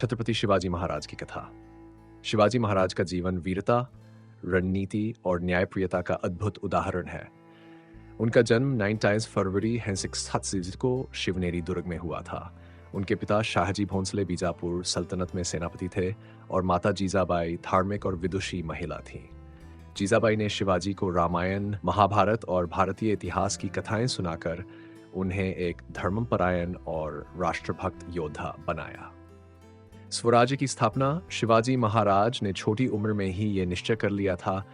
छत्रपति शिवाजी महाराज की कथा। शिवाजी महाराज का जीवन वीरता, रणनीति और न्यायप्रियता का अद्भुत उदाहरण है। उनका जन्म 29 फरवरी 1667 को शिवनेरी दुर्ग में हुआ था। उनके पिता शाहजी भोंसले बीजापुर सल्तनत में सेनापति थे और माता जीजाबाई धार्मिक और विदुषी महिला थीं। जीजाबाई ने शिवाजी को रामायण, महाभारत और भारतीय इतिहास की कथाएं सुनाकर उन्हें एक धर्मपरायण और राष्ट्रभक्त योद्धा बनाया। स्वराज्य की स्थापना शिवाजी महाराज ने छोटी उम्र में ही ये निश्चय कर लिया था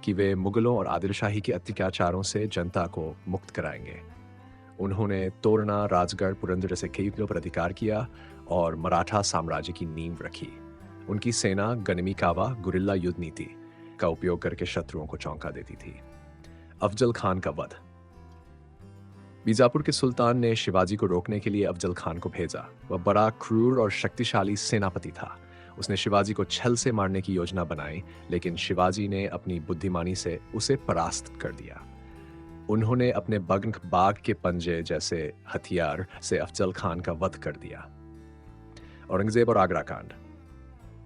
कि वे मुगलों और आदिलशाही के अत्याचारों से जनता को मुक्त कराएंगे। उन्होंने तोरना, राजगढ़, पुरंदर जैसे कई किलों पर अधिकार किया और मराठा साम्राज्य की नींव रखी। उनकी सेना गनिमीकावा गुरिल्ला युद्ध नीति का उपयोग करके शत्रुओं को चौंका देती थी। अफजल खान का वध। बीजापुर के सुल्तान ने शिवाजी को रोकने के लिए अफजल खान को भेजा। वह बड़ा क्रूर और शक्तिशाली सेनापति था। उसने शिवाजी को छल से मारने की योजना बनाई, लेकिन शिवाजी ने अपनी बुद्धिमानी से उसे परास्त कर दिया। उन्होंने अपने बंग बाघ के पंजे जैसे हथियार से अफजल खान का वध कर दिया। औरंगजेब और आगरा कांड।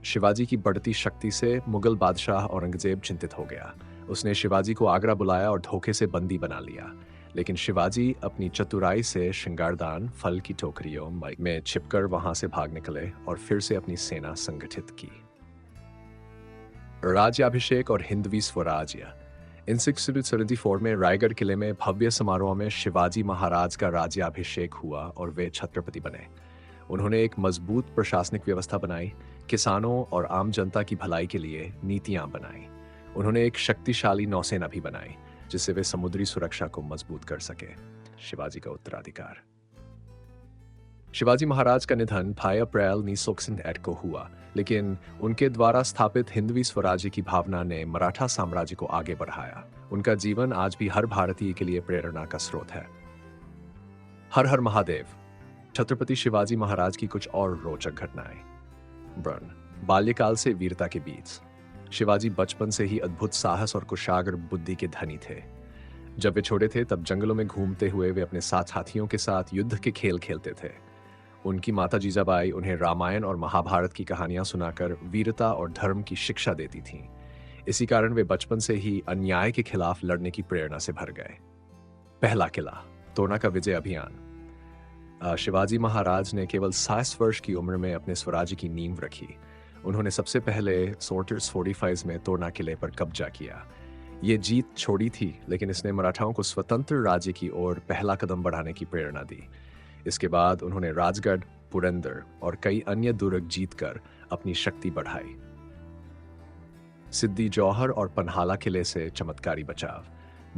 शिवाजी की बढ़ती शक्ति से मुगल बादशाह औरंगजेब चिंतित हो गया। उसने शिवाजी को आगरा बुलाया और धोखे से बंदी बना लिया, लेकिन शिवाजी अपनी चतुराई से श्रृंगारदान फल की टोकरियों में छिपकर वहां से भाग निकले और फिर से अपनी सेना संगठित की। राज्याभिषेक और हिंदवी स्वराज्य। इन 1674 में रायगढ़ किले में भव्य समारोह में शिवाजी महाराज का राज्याभिषेक हुआ और वे छत्रपति बने। उन्होंने एक मजबूत प्रशासनिक व्यवस्था बनाई, किसानों और आम जनता की भलाई के लिए नीतियां बनाई। उन्होंने एक शक्तिशाली नौसेना भी बनाई जिससे वे समुद्री सुरक्षा को मजबूत कर सके। शिवाजी का उत्तराधिकार। शिवाजी महाराज का निधन 5 अप्रैल 1968 को हुआ, लेकिन उनके द्वारा स्थापित हिंदवी स्वराज्य की भावना ने मराठा साम्राज्य को आगे बढ़ाया। उनका जीवन आज भी हर भारतीय के लिए प्रेरणा का स्रोत है। हर हर महादेव। छत्रपति शिवाजी महाराज की कुछ और रोचक घटनाएं। बाल्यकाल से वीरता के बीच। शिवाजी बचपन से ही अद्भुत साहस और कुशाग्र बुद्धि के धनी थे। जब वे छोटे थे तब जंगलों में घूमते हुए वे अपने साथियों के साथ युद्ध के खेल खेलते थे। उनकी माता जीजाबाई उन्हें रामायण और महाभारत की कहानियां सुनाकर वीरता और धर्म की शिक्षा देती थीं। इसी कारण वे बचपन से ही अन्याय के खिलाफ लड़ने की प्रेरणा से भर गए। पहला किला, तोरना का विजय अभियान। शिवाजी महाराज ने केवल 60 वर्ष की उम्र में अपने स्वराज्य की नींव रखी। उन्होंने सबसे पहले सोल्जर्स 45 में तोरना किले पर कब्जा किया। ये जीत छोड़ी थी, लेकिन इसने मराठाओं को स्वतंत्र राज्य की ओर पहला कदम बढ़ाने की प्रेरणा दी। इसके बाद उन्होंने राजगढ़, पुरंदर और कई अन्य दुर्ग जीतकर अपनी शक्ति बढ़ाई। सिद्दी जौहर और पन्हाला किले से चमत्कारी बचाव।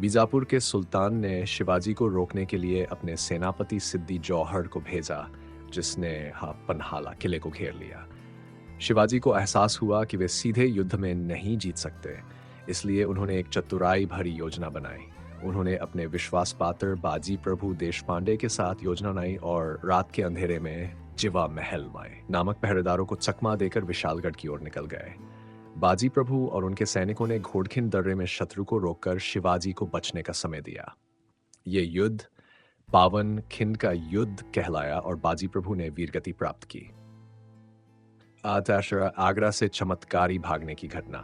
बीजापुर के सुल्तान ने शिवाजी को रोकने के लिए अपने सेनापति सिद्दी जौहर को भेजा, जिसने पन्हाला किले को घेर लिया। शिवाजी को एहसास हुआ कि वे सीधे युद्ध में नहीं जीत सकते, इसलिए उन्होंने एक चतुराई भरी योजना बनाई। उन्होंने अपने विश्वास पात्र बाजी प्रभु देशपांडे के साथ योजना बनाई और रात के अंधेरे में जिवा महल नामक पहरेदारों को चकमा देकर विशालगढ़ की ओर निकल गए। बाजी प्रभु और उनके सैनिकों ने घोड़खिंड दर्रे में शत्रु को रोककर शिवाजी को बचने का समय दिया। ये युद्ध पावन खिंड का युद्ध कहलाया और बाजी प्रभु ने वीरगति प्राप्त की। आगरा से चमत्कारी भागने की घटना।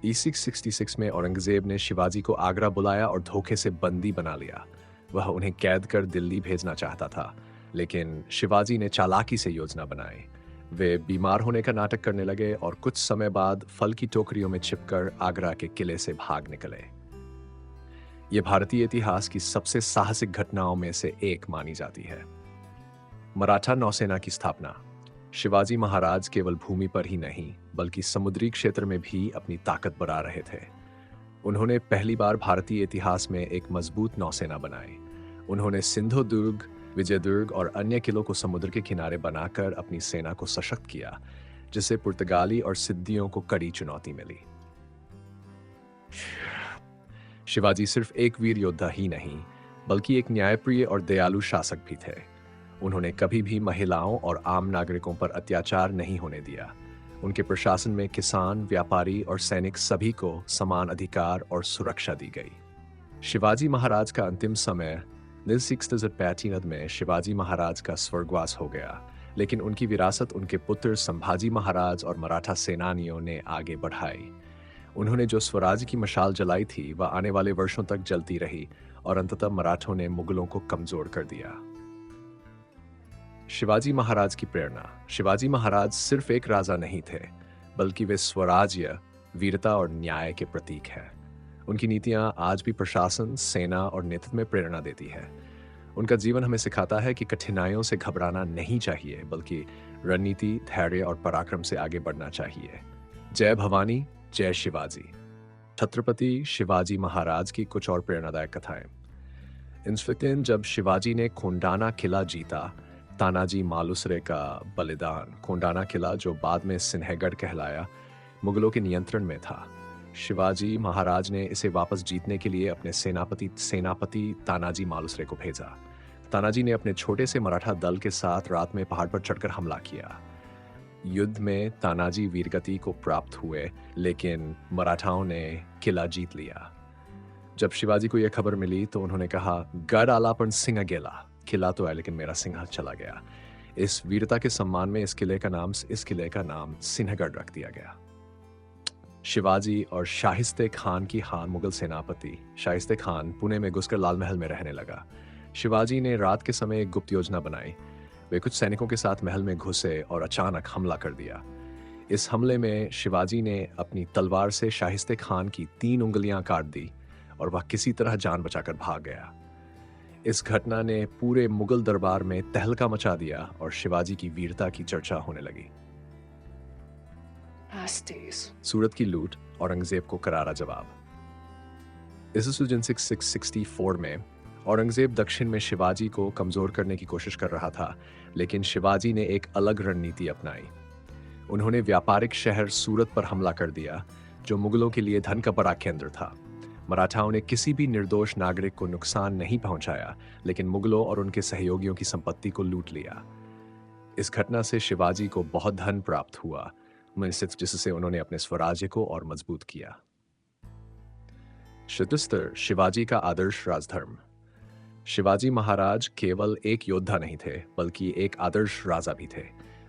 1666 में औरंगजेब ने शिवाजी को आगरा बुलाया और धोखे से बंदी बना लिया। वह उन्हें कैद कर दिल्ली भेजना चाहता था, लेकिन शिवाजी ने चालाकी से योजना बनाई। वे बीमार होने का नाटक करने लगे और कुछ समय बाद फल की टोकरियों में छिपकर आगरा के किले से भाग निकले। यह भारतीय इतिहास की सबसे साहसिक घटनाओं में से एक मानी जाती है। मराठा नौसेना की स्थापना। शिवाजी महाराज केवल भूमि पर ही नहीं बल्कि समुद्री क्षेत्र में भी अपनी ताकत बढ़ा रहे थे। उन्होंने पहली बार भारतीय इतिहास में एक मजबूत नौसेना बनाई। उन्होंने सिंधुदुर्ग, विजयदुर्ग और अन्य किलों को समुद्र के किनारे बनाकर अपनी सेना को सशक्त किया, जिससे पुर्तगाली और सिद्दियों को कड़ी चुनौती मिली। शिवाजी सिर्फ एक वीर योद्धा ही नहीं बल्कि एक न्यायप्रिय और दयालु शासक भी थे। उन्होंने कभी भी महिलाओं और आम नागरिकों पर अत्याचार नहीं होने दिया। उनके प्रशासन में किसान, व्यापारी और सैनिक सभी को समान अधिकार और सुरक्षा दी गई। शिवाजी महाराज का अंतिम समय 1685 में शिवाजी महाराज का स्वर्गवास हो गया, लेकिन उनकी विरासत उनके पुत्र संभाजी महाराज और मराठा सेनानियों ने आगे बढ़ाई। उन्होंने जो स्वराज की मशाल जलाई थी वह आने वाले वर्षों तक जलती रही और अंततः मराठों ने मुगलों को कमजोर कर दिया। शिवाजी महाराज की प्रेरणा। शिवाजी महाराज सिर्फ एक राजा नहीं थे, बल्कि वे स्वराज्य, वीरता और न्याय के प्रतीक हैं। उनकी नीतियां आज भी प्रशासन, सेना और नेतृत्व में प्रेरणा देती है। उनका जीवन हमें सिखाता है कि कठिनाइयों से घबराना नहीं चाहिए, बल्कि रणनीति, धैर्य और पराक्रम से आगे बढ़ना चाहिए। जय भवानी, जय शिवाजी। छत्रपति शिवाजी महाराज की कुछ और प्रेरणादायक कथाएं। इंस्फिक्टिन जब शिवाजी ने खोंडाना किला जीता, तानाजी मालुसरे का बलिदान। खोंडाना किला, जो बाद में सिन्हेगढ़ कहलाया, मुगलों के नियंत्रण में था। शिवाजी महाराज ने इसे वापस जीतने के लिए अपने सेनापति तानाजी मालुसरे को भेजा। तानाजी ने अपने छोटे से मराठा दल के साथ रात में पहाड़ पर चढ़कर हमला किया। युद्ध में तानाजी वीरगति को प्राप्त हुए, लेकिन मराठाओं ने किला जीत लिया। जब शिवाजी को यह खबर मिली तो उन्होंने कहा, गढ़ आला पण सिंह गेला। किला तो है लेकिन मेरा सिंह चला गया। इस वीरता के सम्मान में इस किले का नाम सिन्हगढ़ रख दिया गया। शिवाजी और शाहिस्ते खान की हार। मुगल सेनापति शाहिस्ते खान पुणे में घुसकर लाल महल में रहने लगा। शिवाजी ने रात के समय एक गुप्त योजना बनाई। वे कुछ सैनिकों के साथ महल में घुसे और अचानक हमला कर दिया। इस हमले में शिवाजी ने अपनी तलवार से शाहिस्ते खान की 3 उंगलियां काट दी और वह किसी तरह जान बचाकर भाग गया। इस घटना ने पूरे मुगल दरबार में तहलका मचा दिया और शिवाजी की वीरता की चर्चा होने लगी। सूरत की लूट, औरंगजेब को करारा जवाब। ईस्वीसन 664 में औरंगजेब दक्षिण में शिवाजी को कमजोर करने की कोशिश कर रहा था, लेकिन शिवाजी ने एक अलग रणनीति अपनाई। उन्होंने व्यापारिक शहर सूरत पर हमला कर दिया, जो मुगलों के लिए धन का बड़ा केंद्र था। मराठाओं ने किसी भी निर्दोष नागरिक को नुकसान नहीं पहुंचाया, लेकिन मुगलों और उनके सहयोगियों की संपत्ति को लूट लिया। इस घटना से शिवाजी को बहुत धन प्राप्त हुआ, जिससे उन्होंने अपने स्वराज्य को और मजबूत किया। शतुस्तर शिवाजी का आदर्श राजधर्म। शिवाजी महाराज केवल एक योद्धा नहीं थे, बल्कि एक आदर्श राजा भी थे।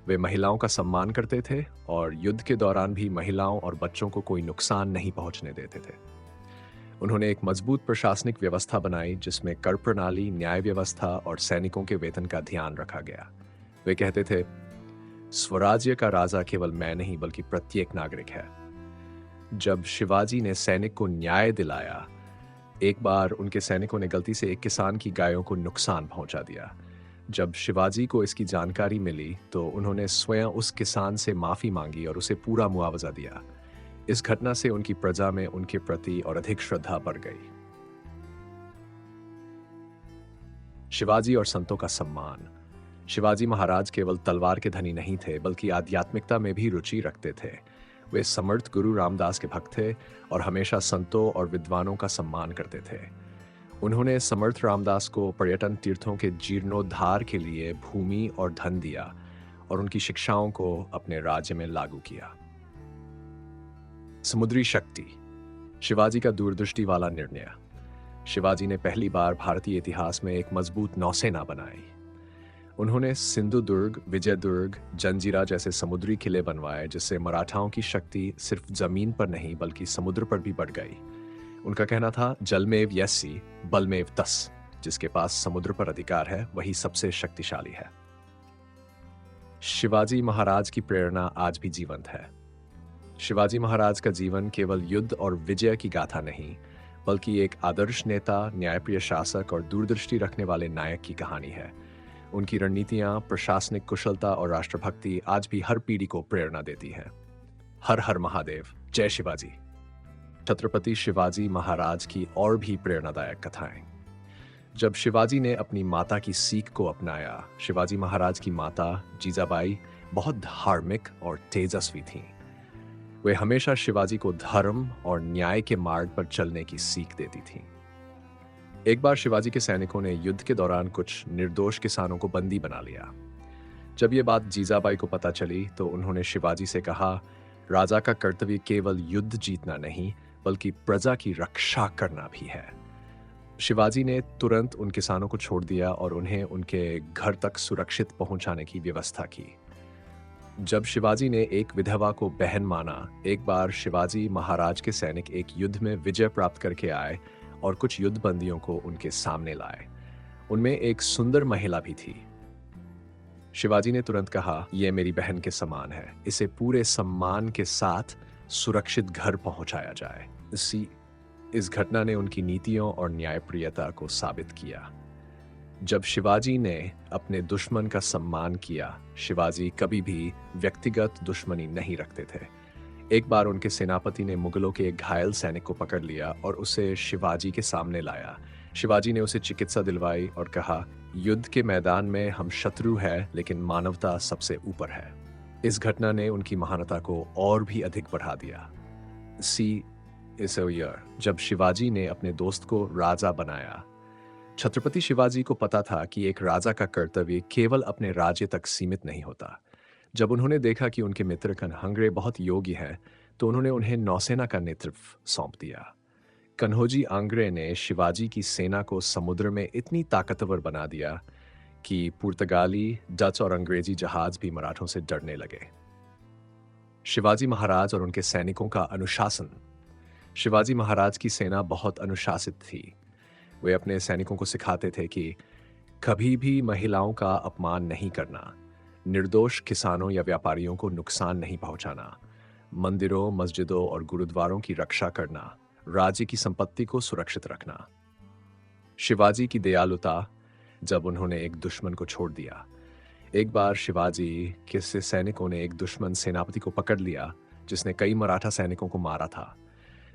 वे महिलाओं का सम्मान करते थे और युद्ध के दौरान भी महिलाओं और बच्चों को कोई नुकसान नहीं पहुंचने देते थे। उन्होंने एक मजबूत प्रशासनिक व्यवस्था बनाई, जिसमें कर प्रणाली, न्याय व्यवस्था और सैनिकों के वेतन का ध्यान रखा गया। वे कहते थे, स्वराज्य का राजा केवल मैं नहीं बल्कि प्रत्येक नागरिक है। जब शिवाजी ने सैनिक को न्याय दिलाया, एक बार उनके सैनिकों ने गलती से एक किसान की गायों को नुकसान पहुंचा दिया। जब शिवाजी को इसकी जानकारी मिली तो उन्होंने स्वयं उस किसान से माफी मांगी और उसे पूरा मुआवजा दिया। इस घटना से उनकी प्रजा में उनके प्रति और अधिक श्रद्धा बढ़ गई। शिवाजी और संतों का सम्मान। शिवाजी महाराज केवल तलवार के धनी नहीं थे, बल्कि आध्यात्मिकता में भी रुचि रखते थे। वे समर्थ गुरु रामदास के भक्त थे और हमेशा संतों और विद्वानों का सम्मान करते थे। उन्होंने समर्थ रामदास को पर्यटन तीर्थों के जीर्णोद्धार के लिए भूमि और धन दिया और उनकी शिक्षाओं को अपने राज्य में लागू किया। समुद्री शक्ति। शिवाजी का दूरदृष्टि वाला निर्णय। शिवाजी ने पहली बार भारतीय इतिहास में एक मजबूत नौसेना बनाई। उन्होंने सिंधुदुर्ग, विजयदुर्ग, जंजीरा जैसे समुद्री किले बनवाए, जिससे मराठाओं की शक्ति सिर्फ जमीन पर नहीं बल्कि समुद्र पर भी बढ़ गई। उनका कहना था, जलमेव यस्सी बलमेव तस्। जिसके पास समुद्र पर अधिकार है वही सबसे शक्तिशाली है। शिवाजी महाराज की प्रेरणा आज भी जीवंत है। शिवाजी महाराज का जीवन केवल युद्ध और विजय की गाथा नहीं, बल्कि एक आदर्श नेता, न्यायप्रिय शासक और दूरदृष्टि रखने वाले नायक की कहानी है। उनकी रणनीतियां, प्रशासनिक कुशलता और राष्ट्रभक्ति आज भी हर पीढ़ी को प्रेरणा देती हैं। हर हर महादेव, जय शिवाजी। छत्रपति शिवाजी महाराज की और भी प्रेरणादायक कथाएं। जब शिवाजी ने अपनी माता की सीख को अपनाया, शिवाजी महाराज की माता जीजाबाई बहुत धार्मिक और तेजस्वी थीं। वे हमेशा शिवाजी को धर्म और न्याय के मार्ग पर चलने की सीख देती थीं। एक बार शिवाजी के सैनिकों ने युद्ध के दौरान कुछ निर्दोष किसानों को बंदी बना लिया। जब ये बात जीजाबाई को पता चली तो उन्होंने शिवाजी से कहा, राजा का कर्तव्य केवल युद्ध जीतना नहीं बल्कि प्रजा की रक्षा करना भी है। शिवाजी ने तुरंत उन किसानों को छोड़ दिया और उन्हें उनके घर तक सुरक्षित पहुंचाने की व्यवस्था की। जब शिवाजी ने एक विधवा को बहन माना, एक बार शिवाजी महाराज के सैनिक एक युद्ध में विजय प्राप्त करके आए और कुछ युद्ध बंदियों को उनके सामने लाए। उनमें एक सुंदर महिला भी थी। शिवाजी ने तुरंत कहा, यह मेरी बहन के समान है, इसे पूरे सम्मान के साथ सुरक्षित घर पहुंचाया जाए। इस घटना ने उनकी नीतियों और न्यायप्रियता को साबित किया। जब शिवाजी ने अपने दुश्मन का सम्मान किया, शिवाजी कभी भी व्यक्तिगत दुश्मनी नहीं रखते थे। एक बार उनके सेनापति ने मुगलों के एक घायल सैनिक को पकड़ लिया और उसे शिवाजी के सामने लाया। शिवाजी ने उसे चिकित्सा दिलवाई और कहा, युद्ध के मैदान में हम शत्रु हैं, लेकिन मानवता सबसे ऊपर है। इस घटना ने उनकी महानता को और भी अधिक बढ़ा दिया। इस ईयर जब शिवाजी ने अपने दोस्त को राजा बनाया, छत्रपति शिवाजी को पता था कि एक राजा का कर्तव्य केवल अपने राज्य तक सीमित नहीं होता। जब उन्होंने देखा कि उनके मित्र कन्हंगरे बहुत योग्य हैं, तो उन्होंने उन्हें नौसेना का नेतृत्व सौंप दिया। कन्होजी आंग्रे ने शिवाजी की सेना को समुद्र में इतनी ताकतवर बना दिया कि पुर्तगाली, डच और अंग्रेजी जहाज भी मराठों से डरने लगे। शिवाजी महाराज और उनके सैनिकों का अनुशासन। शिवाजी महाराज की सेना बहुत अनुशासित थी। वे अपने सैनिकों को सिखाते थे कि कभी भी महिलाओं का अपमान नहीं करना, निर्दोष किसानों या व्यापारियों को नुकसान नहीं पहुंचाना, मंदिरों, मस्जिदों और गुरुद्वारों की रक्षा करना, राज्य की संपत्ति को सुरक्षित रखना। शिवाजी की दयालुता। जब उन्होंने एक दुश्मन को छोड़ दिया। एक बार शिवाजी के सैनिकों ने एक दुश्मन सेनापति को पकड़ लिया जिसने कई मराठा सैनिकों को मारा था।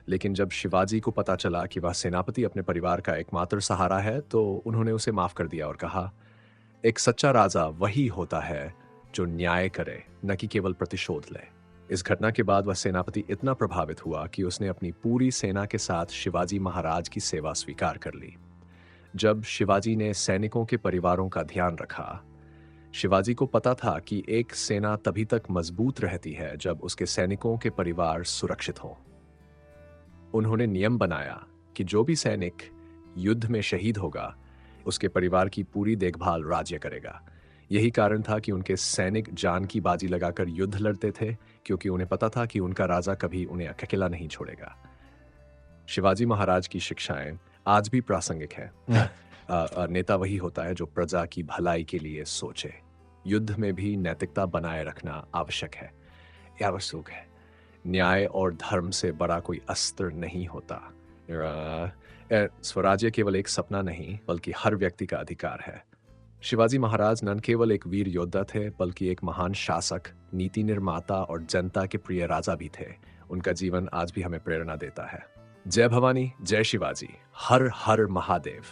लेकिन जब शिवाजी को पता चला कि वह सेनापति अपने परिवार का एकमात्र सहारा है, तो उन्होंने उसे माफ कर दिया और कहा, एक सच्चा राजा वही होता है जो न्याय करे, न कि केवल प्रतिशोध ले। इस घटना के बाद वह सेनापति इतना प्रभावित हुआ कि उसने अपनी पूरी सेना के साथ शिवाजी महाराज की सेवा स्वीकार कर ली। जब शिवाजी ने सैनिकों के परिवारों का ध्यान रखा, शिवाजी को पता था कि एक सेना तभी तक मजबूत रहती है जब उसके सैनिकों के परिवार सुरक्षित हों। उन्होंने नियम बनाया कि जो भी सैनिक युद्ध में शहीद होगा, उसके परिवार की पूरी देखभाल राज्य करेगा। यही कारण था कि उनके सैनिक जान की बाजी लगाकर युद्ध लड़ते थे, क्योंकि उन्हें पता था कि उनका राजा कभी उन्हें अकेला नहीं छोड़ेगा। शिवाजी महाराज की शिक्षाएं आज भी प्रासंगिक हैं। नेता वही होता है जो प्रजा की भलाई के लिए सोचे। युद्ध में भी नैतिकता बनाए रखना आवश्यक है। न्याय और धर्म से बड़ा कोई अस्त्र नहीं होता। स्वराज्य केवल एक सपना नहीं, बल्कि हर व्यक्ति का अधिकार है। शिवाजी महाराज न केवल एक वीर योद्धा थे, बल्कि एक महान शासक, नीति निर्माता और जनता के प्रिय राजा भी थे। उनका जीवन आज भी हमें प्रेरणा देता है। जय भवानी, जय शिवाजी, हर हर महादेव।